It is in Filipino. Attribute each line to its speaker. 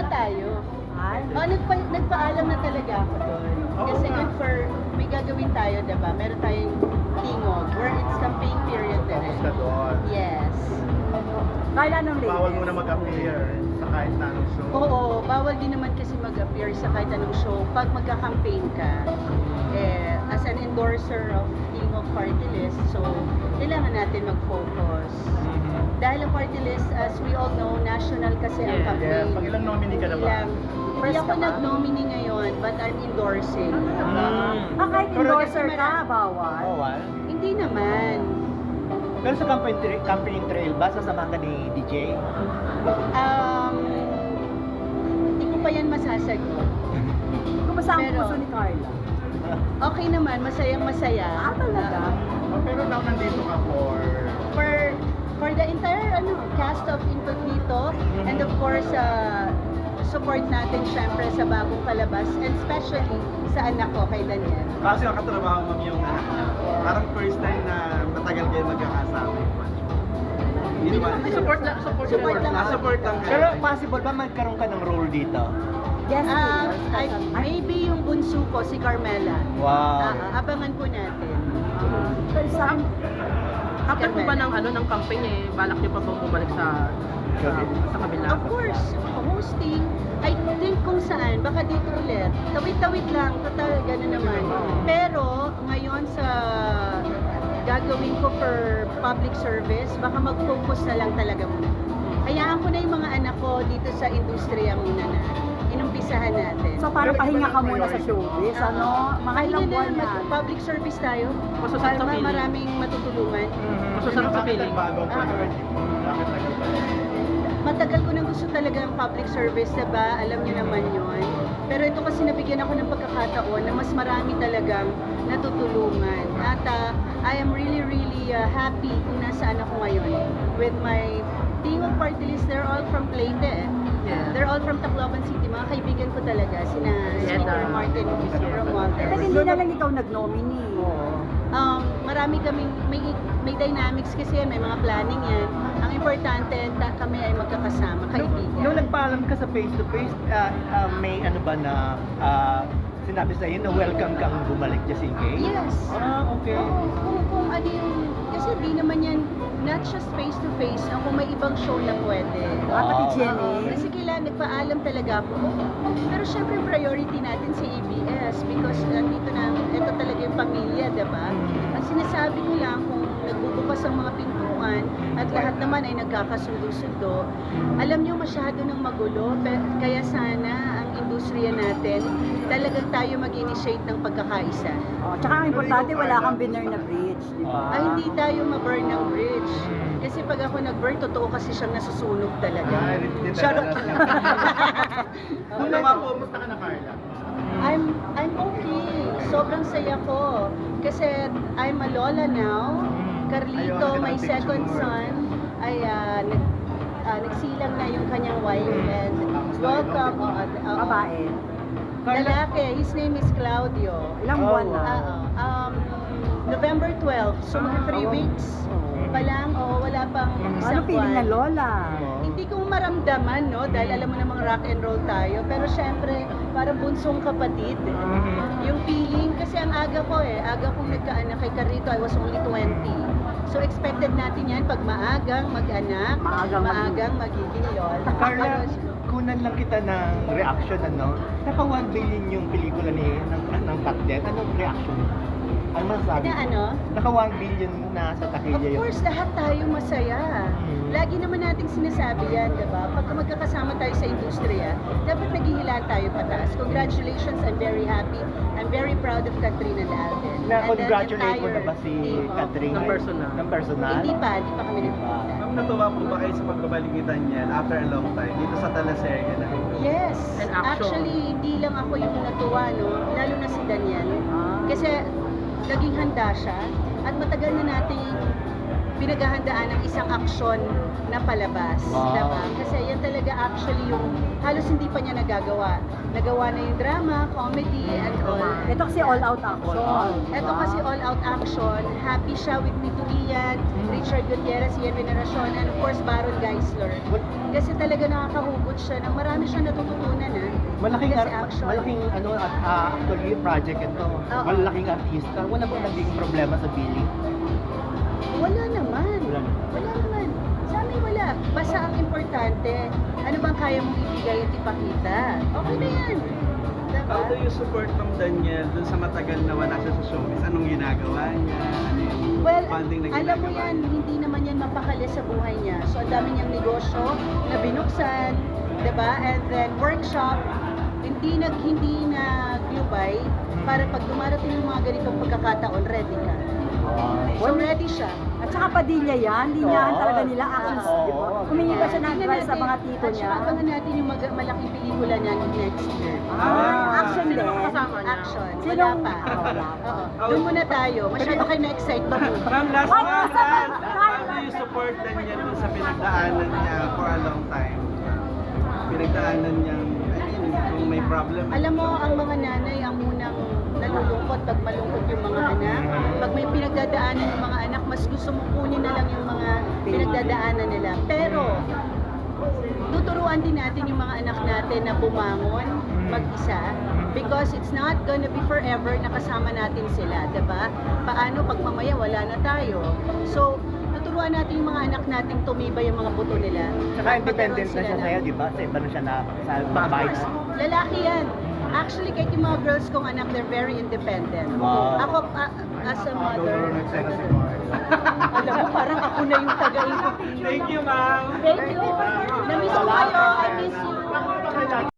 Speaker 1: na tayo.
Speaker 2: Ay,
Speaker 1: Nagpaalam na talaga ako doon. Kasi good for, may gagawin tayo, diba? Meron tayong tingog where it's campaign period na rin.
Speaker 3: Focus ka doon.
Speaker 1: Yes.
Speaker 2: Kailan ang latest?
Speaker 3: Bawal mo na mag-appear sa kahit na anong show.
Speaker 1: Oo, bawal din naman kasi mag-appear sa kahit anong show pag magka-campaign ka. As an endorser of Team of Party List, so kailangan natin mag-focus. Dahil ang party list, as we all know, national kasi ang
Speaker 3: Yes,
Speaker 1: campaign.
Speaker 3: pag ilang nominee ka na ba?
Speaker 1: Hindi ako nag-nominee ngayon, but I'm endorsing.
Speaker 2: Kahit
Speaker 3: Pero
Speaker 2: endorser
Speaker 1: kasi
Speaker 2: ka, bawal.
Speaker 4: Bawal.
Speaker 1: Hindi naman.
Speaker 4: Pero sa campaign trail ba, sasama ka ni DJ?
Speaker 1: Hindi ko pa yan masasagot.
Speaker 2: Kumusta ang
Speaker 1: Pero-
Speaker 2: puso ni Carla?
Speaker 1: Okay naman, masayang masaya.
Speaker 2: Talaga?
Speaker 3: Pero now nandito ka
Speaker 1: For the entire cast of Incognito, and of course, support natin syempre sa bagong palabas, and especially sa anak ko, kay Daniel.
Speaker 5: Kasi ang katrabaho mo yung anak niya. Parang first time na matagal kayo magkakasama.
Speaker 1: Hindi naman
Speaker 5: Support lang. Support lang.
Speaker 4: Pero possible ba magkaroon ka ng role dito?
Speaker 2: Yes,
Speaker 1: Maybe yung bunso ko, si Carmela.
Speaker 4: Wow.
Speaker 1: Abangan po natin.
Speaker 2: Pero sa
Speaker 6: After po ba ng campaign balak niyo pa bang bumalik sa kabila?
Speaker 1: Of course, hosting. I think kung saan, baka dito ulit. Tawid-tawid lang, total, gano'n naman. Pero, ngayon sa gagawin ko for public service, baka mag-focus na lang talaga muna. Hayaan ko na yung mga anak ko dito sa industriya muna na inumpisahan natin.
Speaker 2: So parang pahinga ka muna sa showbiz, mga ilang buwan na.
Speaker 1: Public service tayo.
Speaker 6: Masusarap sa feeling.
Speaker 1: Maraming matutulungan.
Speaker 6: Masusarap sa feeling.
Speaker 3: Bago ang priority mo. Bakit tagal pa rin?
Speaker 1: Matagal ko nang gusto talaga ng public service, diba? Alam niyo naman yon. Pero ito kasi nabigyan ako ng pagkakataon na mas marami talagang natutulungan. At I am really, really happy kung nasaan ako ngayon. With my team of party list, they're all from Leyte.
Speaker 6: Yeah.
Speaker 1: They're all from Tacloban City. Mga kaibigan ko talaga. Sina Speaker Martin Romualdez.
Speaker 2: Pero hindi na lang ikaw nag-nominee.
Speaker 1: Marami kaming, may dynamics kasi yan, may mga planning yan. Ang importante, kami ay magkakasama, kaibigan.
Speaker 4: Nung nagpaalam ka sa face-to-face, may ano ba na sinabi sa'yo na welcome kang bumalik dyan si Gay?
Speaker 1: Yes.
Speaker 4: Okay.
Speaker 1: Oo, kung ano yung, kasi di naman yan, not just face-to-face, kung may ibang show na pwede.
Speaker 2: Pati Jenny.
Speaker 1: Kasi kailangan, nagpaalam talaga ako. Pero syempre, priority natin si ABS because nandito na, ito talaga yung pamilya, diba? Ang sinasabi ko lang, kung nagbubukas ang mga pintuan at lahat naman ay nagkakasundo-sundo, alam nyo masyado ng magulo, kaya sana ang industriya natin, talagang tayo mag-initiate ng pagkakaisa.
Speaker 2: Tsaka ang importante, wala kang binner na bridge, di ba?
Speaker 1: Ay, hindi tayo ma-burn ng bridge. Kasi pag ako nag-burn, totoo kasi siyang nasusunog talaga. Charot lang.
Speaker 3: Kung napapumusta ka na, Carla?
Speaker 1: I'm okay. Sobrang saya ko. Kasi I'm a lola now. Carlito, my second son, ay nagsilang na yung kanyang wife. And welcome.
Speaker 2: Babae.
Speaker 1: Lalaki, his name is Claudio.
Speaker 2: Ilang buwan na?
Speaker 1: November 12, so mga 3 weeks pa lang, wala pang
Speaker 2: Ano
Speaker 1: isang
Speaker 2: feeling na
Speaker 1: buwan.
Speaker 2: lola?
Speaker 1: Hindi ko maramdaman, no? Dahil alam mo namang rock and roll tayo. Pero syempre, parang bunsong kapatid. Yung feeling, kasi ang aga ko aga kong nagkaanak kay Carlito, I was only 20. So expected natin yan pag maagang mag-anak, maagang magiging lola.
Speaker 4: Carla, kunan lang kita ng reaction, Naka 1 billion yung pelikula ng Katdet. Anong reaction? Ano masasabi? Naka 1 billion na sa
Speaker 1: Of
Speaker 4: takilya yun.
Speaker 1: course, lahat tayo masaya. Lagi naman nating sinasabi yan, diba? Pagka magkakasama tayo sa industriya, dapat naghihilaan tayo pataas. Congratulations, I'm very happy. I'm very proud of Katrina and Alvin.
Speaker 4: Na-congratulate mo na ba si Katrina?
Speaker 6: Ng personal.
Speaker 4: Ng personal?
Speaker 1: Hindi pa kami nagkita.
Speaker 5: Ma'am, natuwa po ba kayo sa pagbabalikitan niya after a long time dito sa teleserye na?
Speaker 1: Yes.
Speaker 6: And action.
Speaker 1: Actually, hindi lang ako yung natuwa, no? Lalo na si Daniel. Kasi naging handa siya at matagal na nating pinaghahandaan ng isang aksyon na palabas.
Speaker 4: Wow.
Speaker 1: Diba? Kasi yan talaga actually yung halos hindi pa niya nagagawa. Nagawa na yung drama, comedy, and all.
Speaker 2: Ito kasi all-out action.
Speaker 1: Ito kasi all-out action. Happy siya with Mito Ian, Richard Gutierrez, Ian Veneracion, and of course Baron Geisler. Kasi talaga nakakahugot siya ng marami siya natututunan.
Speaker 4: Malaking,
Speaker 1: Kasi action.
Speaker 4: malaking actually project ito.
Speaker 1: Oo.
Speaker 4: Malaking artista. Wala bang naging problema sa billing?
Speaker 1: Wala naman.
Speaker 4: Wala.
Speaker 1: Wala naman. Sa amin wala. Basta ang importante, ano bang kaya mong ibigay at ipakita? Okay na yan. Diba?
Speaker 5: How do you support Ma'am Daniel dun sa matagal na wala siya sa showbiz? Anong ginagawa niya? Ano yung
Speaker 1: Well,
Speaker 5: funding na
Speaker 1: alam mo
Speaker 5: ginagawa
Speaker 1: yan,
Speaker 5: niya?
Speaker 1: hindi naman yan mapakali sa buhay niya. So, ang dami niyang negosyo na binuksan, 'di ba? And then workshop, hindi nag-glubay para pag dumarating yung mga ganitong pagkakataon, ready ka. So, ready siya.
Speaker 2: At saka Padilla yan, linyahan
Speaker 4: Oo.
Speaker 2: talaga nila actions,
Speaker 4: Oo.
Speaker 2: di ba? Humingi ba siya ng
Speaker 1: Tingnan
Speaker 2: advice sa
Speaker 1: natin.
Speaker 2: mga tito
Speaker 1: At
Speaker 2: niya?
Speaker 1: saka abangan natin yung malaking pelikula niya next year.
Speaker 2: Action
Speaker 6: Sino
Speaker 2: din.
Speaker 6: ang kasama niya?
Speaker 1: Action. Wala
Speaker 2: Sinong-
Speaker 1: pa.
Speaker 2: wala pa.
Speaker 1: Oo. Doon muna tayo. Masyado kayo na-excite ba?
Speaker 5: Ma'am, last
Speaker 2: Why?
Speaker 5: one.
Speaker 2: Basta-
Speaker 5: How do you support Daniel dun sa pinagdaanan niya for a long time? Pinagdaanan niya, kung may problem.
Speaker 1: Alam mo, ang mga nanay ang munang nalulungkot pag malungkot yung mga anak. Pag may pinagdadaanan yung mga anak, mas gusto mo kunin na lang yung mga pinagdadaanan nila. Pero, tuturuan din natin yung mga anak natin na bumangon mag-isa because it's not gonna be forever na kasama natin sila, 'di ba? Paano pag mamaya wala na tayo? So, tuturuan natin yung mga anak nating tumibay yung mga buto nila.
Speaker 4: Saka independent
Speaker 1: Magkaroon
Speaker 4: na
Speaker 1: sila
Speaker 4: siya
Speaker 1: ng-
Speaker 4: sa'yo, di ba? Sa iba na siya na sa
Speaker 1: Of
Speaker 4: bahay
Speaker 1: course,
Speaker 4: na.
Speaker 1: lalaki yan. Actually, kahit yung mga girls kong anak, they're very independent.
Speaker 4: Wow.
Speaker 1: Ako, as a mother,
Speaker 3: Nagsena si Mars.
Speaker 1: alam mo, parang ako na yung taga-ipon.
Speaker 5: Thank you, ma'am.
Speaker 1: Thank you. Na-miss ko kayo. I miss you.